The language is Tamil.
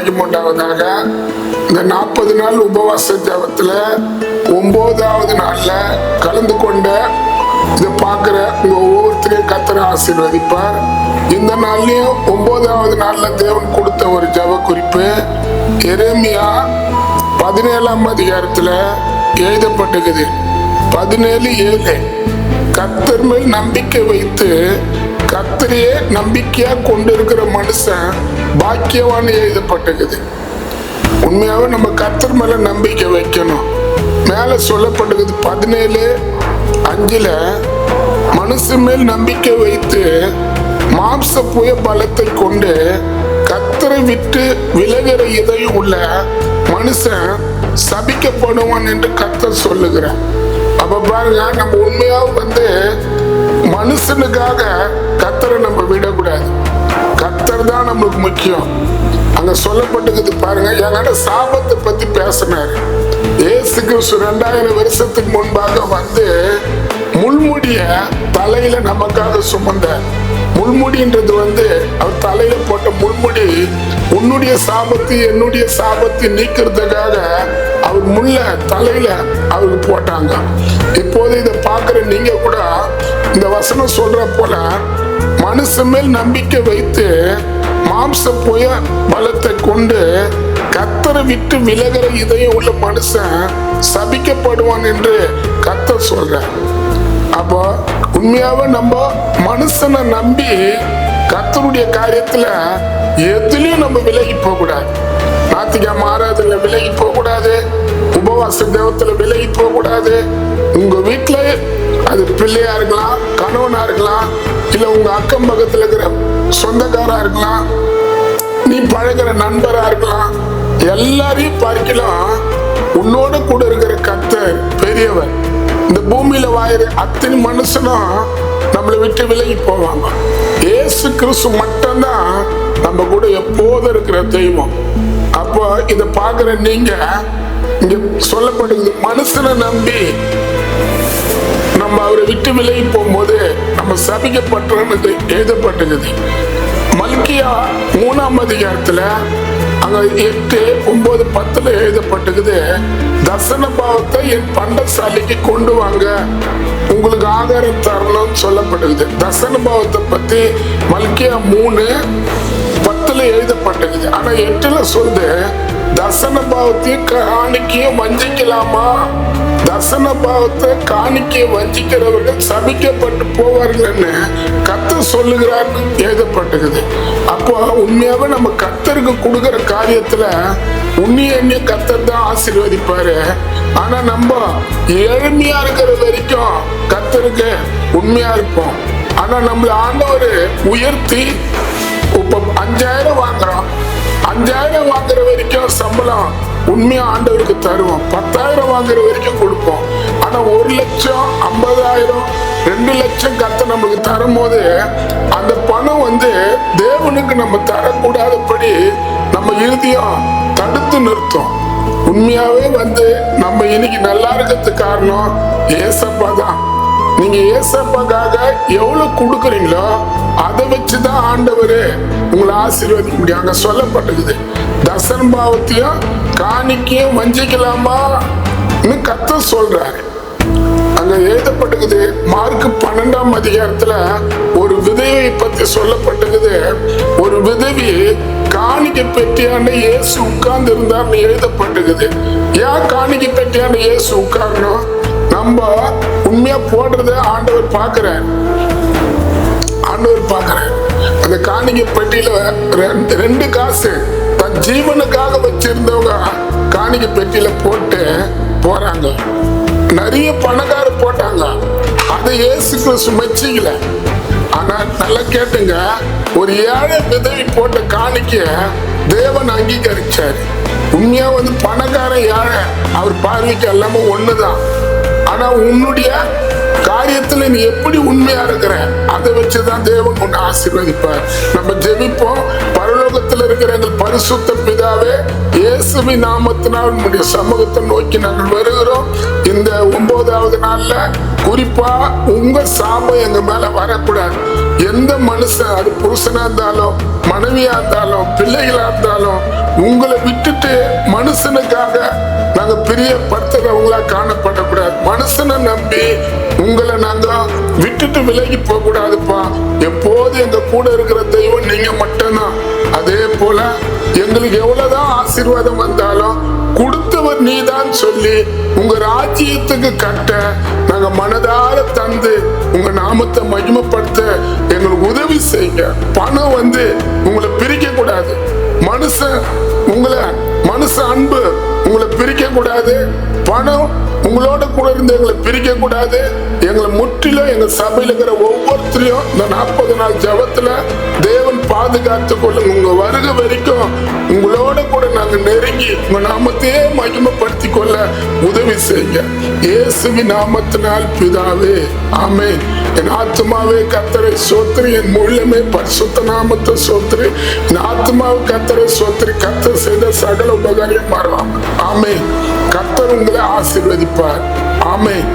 பாக்கியம் உண்டாவதாக. இந்த 40 நாள் உபவாச ஜபத்துல 9வது நாள்ல கலந்து கொண்ட இதை பார்க்கிற உங்க ஒவ்வொருத்தரையும் கர்த்தர் ஆசீர்வதிப்பார். இந்த நாள்லயும் 9வது நாள்ல தேவன் கொடுத்த ஒரு ஜப குறிப்பு எரேமியா 17ஆம் அதிகாரத்துல எழுதப்பட்டிருக்குது. 17:7 கர்த்தர் மேல் நம்பிக்கை வைத்து கர்த்தரையே நம்பிக்கையா கொண்டிருக்கிற மனுஷன் பாக்கியவான்னு எழுதப்பட்டிருக்குது. உண்மையாவே நம்ம கர்த்தர் மேல நம்பிக்கை வைக்கணும். மேல சொல்லப்பட்டிருக்குது 17:5 மனுஷன் மேல் நம்பிக்கை வைத்து மாம்ச புய பலத்தை கொண்டு கர்த்தரை விட்டு விலகிற இதயம் உள்ள மனுஷன் சபிக்கப்படுவான் என்று கர்த்தர் சொல்லுகிறார். அப்ப பாருங்க, நம்ம உண்மையா மனுஷனுக்காக கர்த்தரை நம்ம விடக்கூடாது. கர்த்தர் தான் நம்மளுக்கு முக்கியம். அங்க சொல்லப்பட்டிருக்குது பாருங்க, என்கிட்ட சாபத்தை பத்தி பேசினாரு. இயேசு கிறிஸ்து 2000 வருஷத்துக்கு முன்பாக முள்முடிய தலையில நமக்காக சுமந்தார். முள்முடின்றது அவர் தலையில போட்ட முள்முடி உன்னுடைய சாபத்தை என்னுடைய சாபத்தை நீக்கிறதுக்காக அவர் முள்ள தலையில அவருக்கு போட்டாங்க. இப்போது இதை பார்க்கிற நீங்க கூட இந்த வசனம் சொல்ற போல மனுஷன் மேல் நம்பிக்கை வைத்து மாம்ச புய பலத்தை கொண்டு கர்த்தரை விட்டு விலகிற இதயம் உள்ள மனுஷன் சபிக்கப்படுவான் என்று கர்த்தர் சொல்ற. அப்போ உண்மையாவே நம்ம மனுஷனை நம்பி கர்த்தருடைய காரியத்துல எதுலயும் நம்ம விலகி போக கூடாது. ஞாயிற்றுக்கிழமை ஆராதனையில விலகி போக கூடாது. உபவாச ஜெபத்துல விலகி போக கூடாது. உங்க வீட்டுல அது பிள்ளையா இருக்கலாம், கணவனா இருக்கலாம், இல்ல உங்க அக்கம் பக்கத்துல இருக்கிற சொந்தக்காரா இருக்கலாம், நீ பழகிற நண்பரா இருக்கலாம். எல்லாரையும் பார்க்கலாம் உன்னோட கூட இருக்கிற கர்த்தர் பெரியவர். இந்த பூமியில வாயிற அத்தனை மனுஷனும் நம்மளை விட்டு விலகி போவாங்க. இயேசு கிறிஸ்து மட்டும்தான் நம்ம கூட எப்போதும் இருக்கிற தெய்வம். அப்போ இதை பார்க்கிற நீங்க இங்க சொல்லப்படுது, மனுஷனை நம்பி நம்ம அவரை விட்டு விலகி போகும்போது நம்ம சபிக்கப்பட்டது எழுதப்பட்டிருக்குது. மல்கியா 3ஆம் அதிகாரத்துல அங்க 8, 9, 10 எழுதப்பட்டிருக்குது. தசன பாவத்தை என் பண்டசாலைக்கு கொண்டு வாங்க, உங்களுக்கு ஆகாரம் தரணும்னு சொல்லப்பட்டிருக்குது. தசன பாவத்தை பத்தி மல்கியா 3:10 எழுதப்பட்டிருக்குது. ஆனா 8 சொல்லுது, தசன பாவத்தையும் காணிக்கையும் வஞ்சிக்கலாமா? தசன பாவத்தை காணிக்கையை வஞ்சிக்கிறவர்கள் சபிக்கப்பட்டு போவார்கள்னு கர்த்தர் சொல்லுகிறார்னு எழுதப்பட்டிருக்குது. அப்போ உண்மையாவே நம்ம கர்த்தருக்கு கொடுக்கிற காரியத்துல உண்மையை கர்த்தர் தான் ஆசீர்வதிப்பாரு. ஆனா நம்ம ஏழ்மையா இருக்கிற வரைக்கும் கர்த்தருக்கு உண்மையா இருப்போம். ஆனா நம்மள ஆண்டவர் உயர்த்தி இப்ப 5000 வாங்குறோம். 5000 வாங்குற வரைக்கும் சம்பளம் உண்மையா ஆண்டவருக்கு தருவோம். 10,000 வாங்குற வரைக்கும் கொடுப்போம். ஆனா 1 லட்சம், 50,000, 2 லட்சம் கர்த்தர் நமக்கு தரும் போது அந்த பணம் தேவனுக்கு நம்ம தரக்கூடாதபடி நம்ம இறுதியும் தடுத்து நிறுத்தும். உண்மையாவே நம்ம இன்னைக்கு நல்லா இருக்கிறதுக்கு காரணம் ஏசப்பா தான். நீங்க ஏசப்பாக்காக எவ்வளவு கொடுக்குறீங்களோ அதை வச்சுதான் ஆண்டவர் உங்களை ஆசீர்வதிக்க முடியும். அங்க சொல்லப்பட்டிருக்குது, தசன பாவத்தையும் காணிக்கையும் வஞ்சிக்கலாமா கர்த்தர் சொல்றாரு. அங்க எழுதப்பட்டிருக்குது. மார்க் 12ஆம் அதிகாரத்துல ஒரு விதவை பத்தி சொல்லப்பட்டிருக்குது. ஒரு விதவி காணிக்கை பெட்டியாண்ட இயேசு உட்கார்ந்து இருந்தார்னு எழுதப்பட்டிருக்குது. ஏன் காணிக்கை பெட்டியாண்ட இயேசு உட்காரணும்? நம்ம உண்மையா போடுறத ஆண்டவர் பார்க்கிறார். அந்த காணிக்கை பெட்டியில 2 காசு தன் ஜீவனுக்காக வச்சிருந்தவங்க காணிக்கை பெட்டியில போட்டு போறாங்க. நிறைய பணக்காரர் போட்டாங்க, அதை இயேசு கிறிஸ்து மெச்சிக்கல. ஆனா நல்லா கேட்டுங்க, ஒரு ஏழை விதவி போட்ட காணிக்க தேவன் அங்கீகரிச்சாரு. உண்மையா பணக்காரன் ஏழை அவர் பார்வைக்கு எல்லாமே ஒண்ணுதான். ஆனா உன்னுடைய காரியத்துல நீ எப்படி உண்மையா இருக்கிற அதை வச்சுதான் தேவன் உன்னை ஆசீர்வதிப்பார். நம்ம ஜெபிப்போம். பரலோகத்தில் இருக்கிற எங்கள் பரிசுத்த பிதாவே, இயேசுவின் நாமத்தினால் உன்னுடைய சமூகத்தை நோக்கி நாங்கள் வருகிறோம். இந்த 9வது நாள்ல குறிப்பா உங்க சாபம் எங்க மேல வரக்கூடாது. எந்த மனுஷன், அது புருஷனா இருந்தாலும் மனைவியா இருந்தாலும் பிள்ளைகளா இருந்தாலும், உங்களை விட்டுட்டு மனுஷனுக்காக நாங்க பிரியப்படுத்துறவங்களா காணப்படக்கூடாது. மனுஷனை நம்பி உங்களை நாங்க விட்டுட்டு விலகி போக கூடாதுப்பா. எப்போது எங்க கூட இருக்கிற தெய்வம் நீங்க மட்டும்தான். அதே போல எங்களுக்கு எவ்வளவுதான் ஆசீர்வாதம் வந்தாலும் கொடுத்தவர் நீதான் சொல்லி உங்க ராஜ்யத்துக்கு கட்ட நாங்க மனதார தந்து உங்க நாமத்தை மகிமைப்படுத்த எங்களுக்கு உதவி செய்யுங்க. பணம் உங்களை பிரிக்க கூடாது. மனுஷ அன்பு உங்களை பிரிக்க கூடாது. பணம் உங்களோட கூட இருந்து எங்களை பிரிக்க கூடாது. எங்களை முற்றிலும் எங்க சபையில இருக்கிற ஒவ்வொருத்தரையும் இந்த 40 நாள் ஜபத்துல தேவன் பாதுகாத்து கொள்ளுங்க. உங்க வருகை வரைக்கும் உங்களோட கூட நாங்க நெருங்கி உங்க நாமத்தையே மகிமைப்படுத்தி கொள்ள உதவி செய்யுங்க. இயேசுவின் நாமத்தினால் பிதாவே, ஆமென். என் ஆத்மாவே கர்த்தரை சோத்திரி, என் முழுமே பரிசுத்த நாமத்தை சோத்திரி. என் ஆத்மாவை கர்த்தரை சோத்திரி, கர்த்தர் செய்த சகல உபகாரியம் மாறுவாங்க. ஆமென். கர்த்தர் உங்களை ஆசீர்வதிப்பார். ஆமென்.